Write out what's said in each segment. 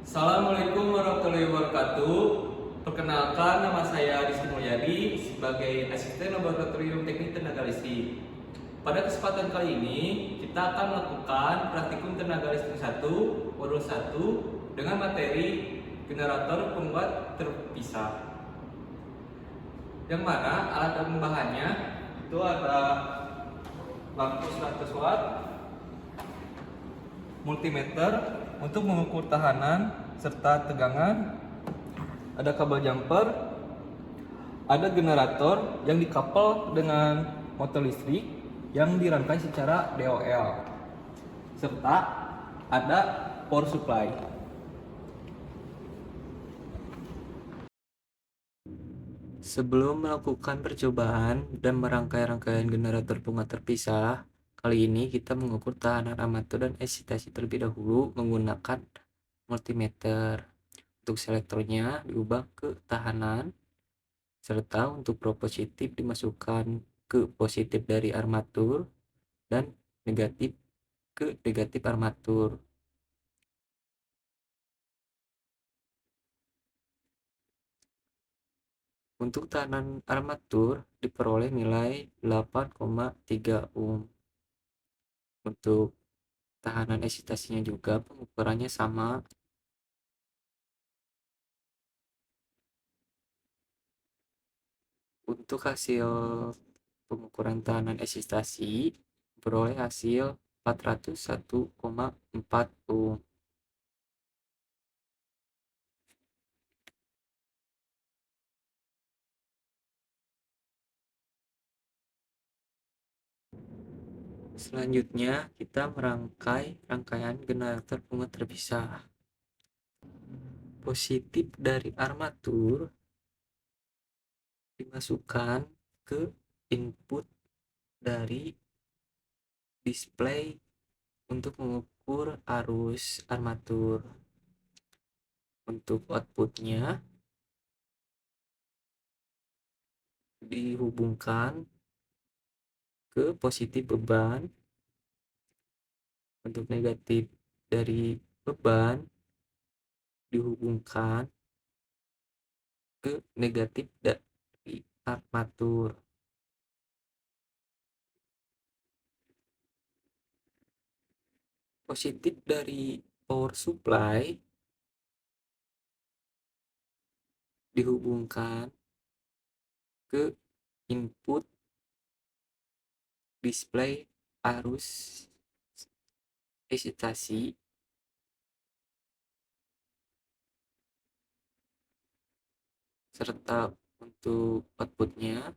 Assalamualaikum warahmatullahi wabarakatuh. Perkenalkan, nama saya Rizky Mulyadi sebagai Asisten Laboratorium Teknik Tenaga Listrik. Pada kesempatan kali ini, kita akan melakukan praktikum tenaga listrik 1, modul 1 dengan materi generator pembuat terpisah. Yang mana alat dan bahannya itu ada lampu 100 watt, multimeter untuk mengukur tahanan serta tegangan, ada kabel jumper, ada generator yang dikapel dengan motor listrik yang dirangkai secara DOL, serta ada power supply. Sebelum melakukan percobaan dan merangkai rangkaian generator bunga terpisah, kali ini kita mengukur tahanan armatur dan eksitasi terlebih dahulu menggunakan multimeter. Untuk selektornya diubah ke tahanan, serta untuk pro positif dimasukkan ke positif dari armatur dan negatif ke negatif armatur. Untuk tahanan armatur diperoleh nilai 8,3 ohm. Untuk tahanan eksitasinya juga pengukurannya sama. Untuk hasil pengukuran tahanan eksitasi beroleh hasil 401,4 ohm. Selanjutnya kita merangkai rangkaian generator bunga terpisah. Positif dari armatur dimasukkan ke input dari display untuk mengukur arus armatur. Untuk outputnya dihubungkan ke positif beban. Untuk negatif dari beban dihubungkan ke negatif dari armatur. Positif dari power supply dihubungkan ke input display arus eksitasi, serta untuk outputnya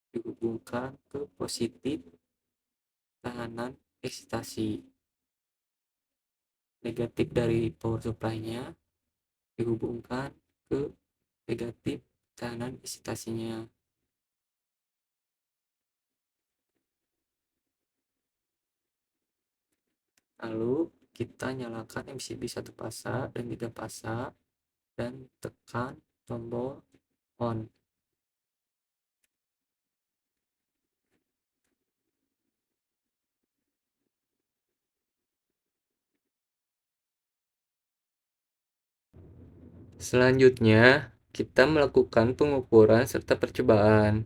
dihubungkan ke positif tahanan eksitasi. Negatif dari power supply-nya dihubungkan ke negatif tahanan eksitasinya. Lalu kita nyalakan MCB 1 fasa dan 3 fasa dan tekan tombol on. Selanjutnya, kita melakukan pengukuran serta percobaan.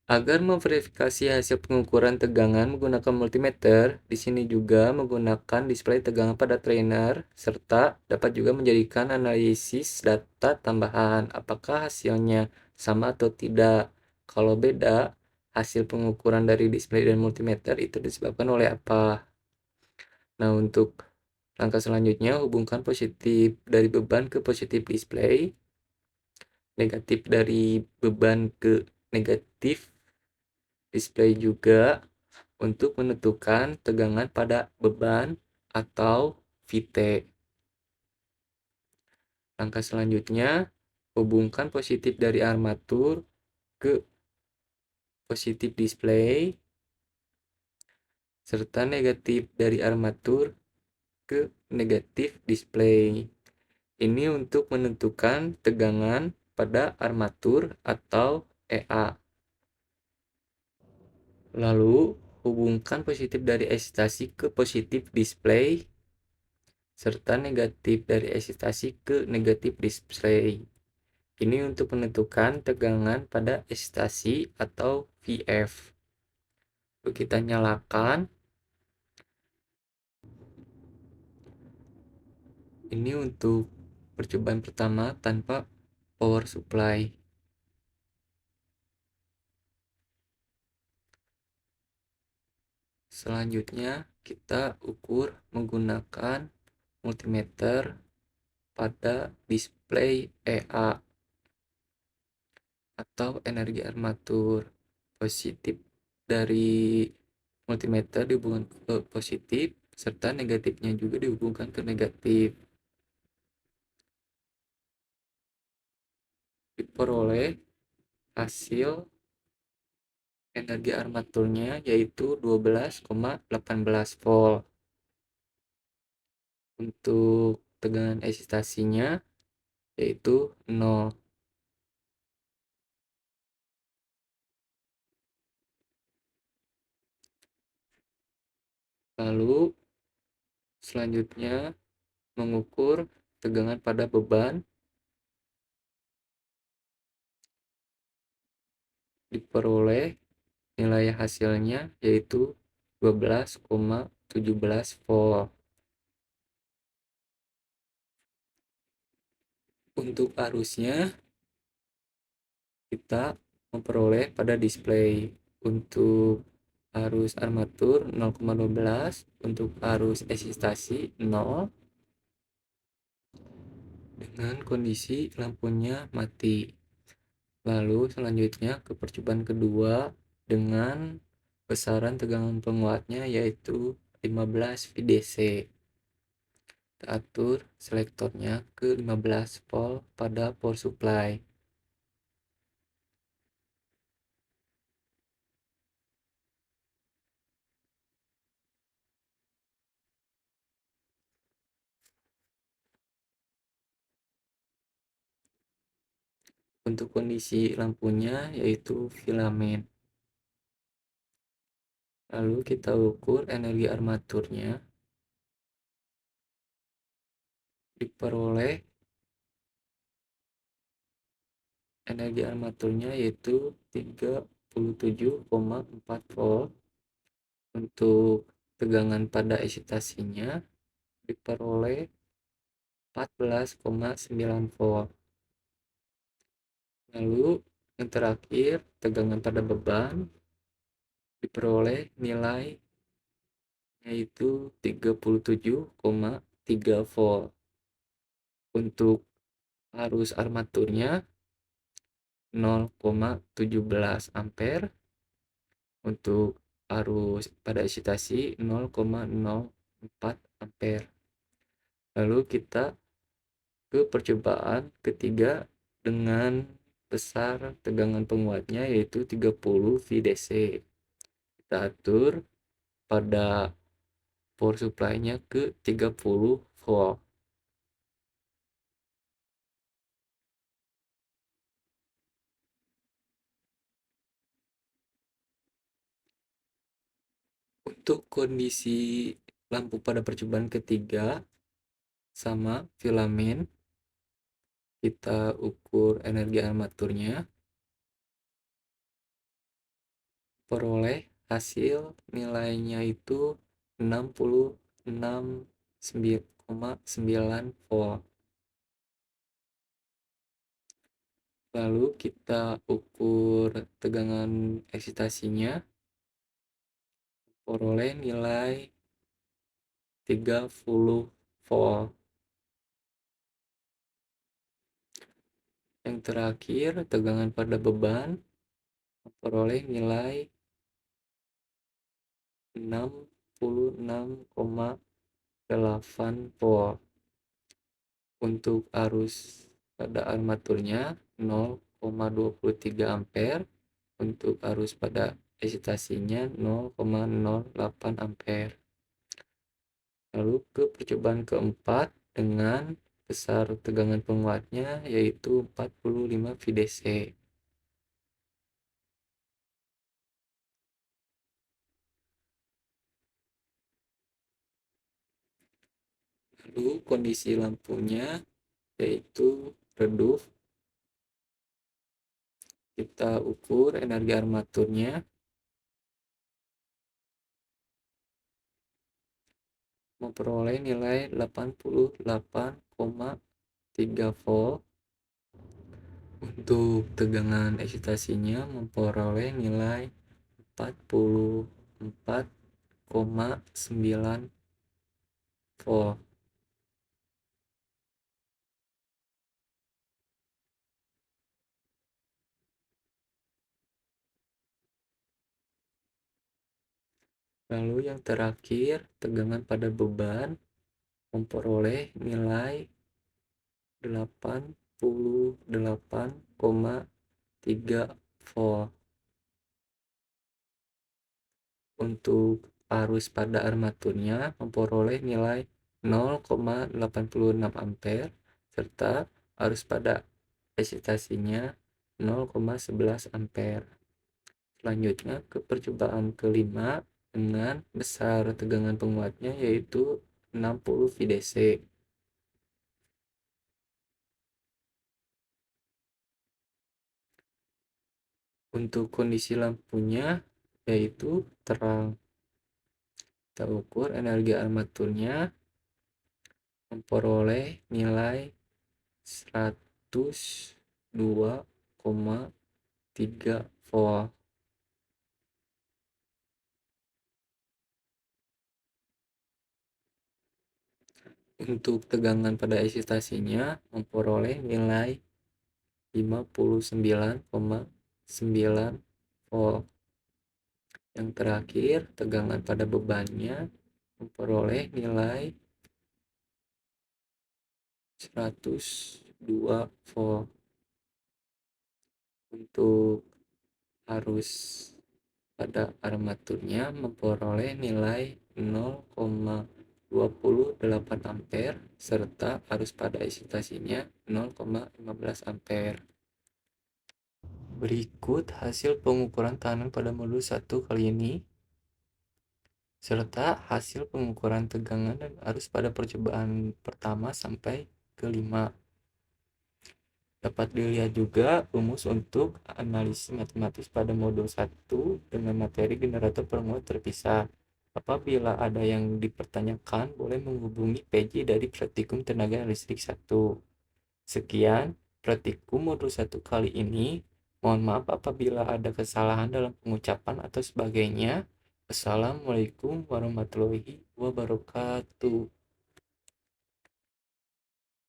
Agar memverifikasi hasil pengukuran tegangan menggunakan multimeter, di sini juga menggunakan display tegangan pada trainer, serta dapat juga menjadikan analisis data tambahan, apakah hasilnya sama atau tidak. Kalau beda, hasil pengukuran dari display dan multimeter itu disebabkan oleh apa. Nah, untuk langkah selanjutnya, hubungkan positif dari beban ke positif display, negatif dari beban ke negatif display juga untuk menentukan tegangan pada beban atau VT. Langkah selanjutnya, hubungkan positif dari armatur ke positif display, serta negatif dari armatur ke negatif display. Ini untuk menentukan tegangan pada armatur atau EA. Lalu, hubungkan positif dari eksitasi ke positif display, serta negatif dari eksitasi ke negatif display. Ini untuk menentukan tegangan pada eksitasi atau VF. Lalu kita nyalakan. Ini untuk percobaan pertama tanpa power supply. Selanjutnya kita ukur menggunakan multimeter pada display EA atau energi armatur. Positif dari multimeter dihubungkan ke positif, serta negatifnya juga dihubungkan ke negatif. Diperoleh hasil energi armaturnya yaitu 12,18 volt. Untuk tegangan eksitasinya yaitu 0. Lalu selanjutnya mengukur tegangan pada beban. Diperoleh nilai hasilnya yaitu 12,17 volt. Untuk arusnya kita memperoleh pada display. Untuk arus armatur 0,12, untuk arus eksitasi 0, dengan kondisi lampunya mati. Lalu selanjutnya ke percobaan kedua dengan besaran tegangan penguatnya yaitu 15 VDC. Kita atur selektornya ke 15 volt pada power supply. Untuk kondisi lampunya yaitu filamen. Lalu kita ukur energi armaturnya. Diperoleh energi armaturnya yaitu 37,4 volt. Untuk tegangan pada eksitasinya diperoleh 14,9 volt. Lalu yang terakhir tegangan pada beban diperoleh nilai yaitu 37,3 volt. Untuk arus armaturnya 0,17 ampere. Untuk arus pada eksitasi 0,04 ampere. Lalu kita ke percobaan ketiga dengan besar tegangan penguatnya yaitu 30 VDC. Kita atur pada power supply-nya ke 30 volt. Untuk kondisi lampu pada percobaan ketiga sama filamen, kita ukur energi armaturnya. Peroleh hasil nilainya itu 66,9 volt. Lalu kita ukur tegangan eksitasinya. Peroleh nilai 30 volt. Yang terakhir tegangan pada beban memperoleh nilai 66,8 volt. Untuk arus pada armaturnya 0,23 ampere. Untuk arus pada eksitasinya 0,08 ampere. Lalu ke percobaan keempat dengan besar tegangan penguatnya yaitu 45 VDC. Lalu kondisi lampunya yaitu redup. Kita ukur energi armaturnya, memperoleh nilai 88,3 volt. Untuk tegangan eksitasinya memperoleh nilai 44,9 volt. Lalu yang terakhir, tegangan pada beban memperoleh nilai 88,3 volt. Untuk arus pada armaturnya memperoleh nilai 0,86 ampere serta arus pada eksitasinya 0,11 ampere. Selanjutnya ke percobaan kelima dengan besar tegangan penguatnya yaitu 60 VDC. Untuk kondisi lampunya yaitu terang. Kita ukur energi armaturnya memperoleh nilai 102,3 volt. Untuk tegangan pada eksitasinya memperoleh nilai 59,9 volt. Yang terakhir, tegangan pada bebannya memperoleh nilai 102 volt. Untuk arus pada armaturnya memperoleh nilai 0,28 ampere serta arus pada eksitasinya 0,15 ampere. Berikut hasil pengukuran tekanan pada modul 1 kali ini serta hasil pengukuran tegangan dan arus pada percobaan pertama sampai kelima. Dapat dilihat juga rumus untuk analisis matematis pada modul 1 dengan materi generator penguat terpisah. Apabila ada yang dipertanyakan, boleh menghubungi PJ dari Praktikum Tenaga Listrik 1. Sekian Praktikum modul 1 kali ini. Mohon maaf apabila ada kesalahan dalam pengucapan atau sebagainya. Assalamualaikum warahmatullahi wabarakatuh.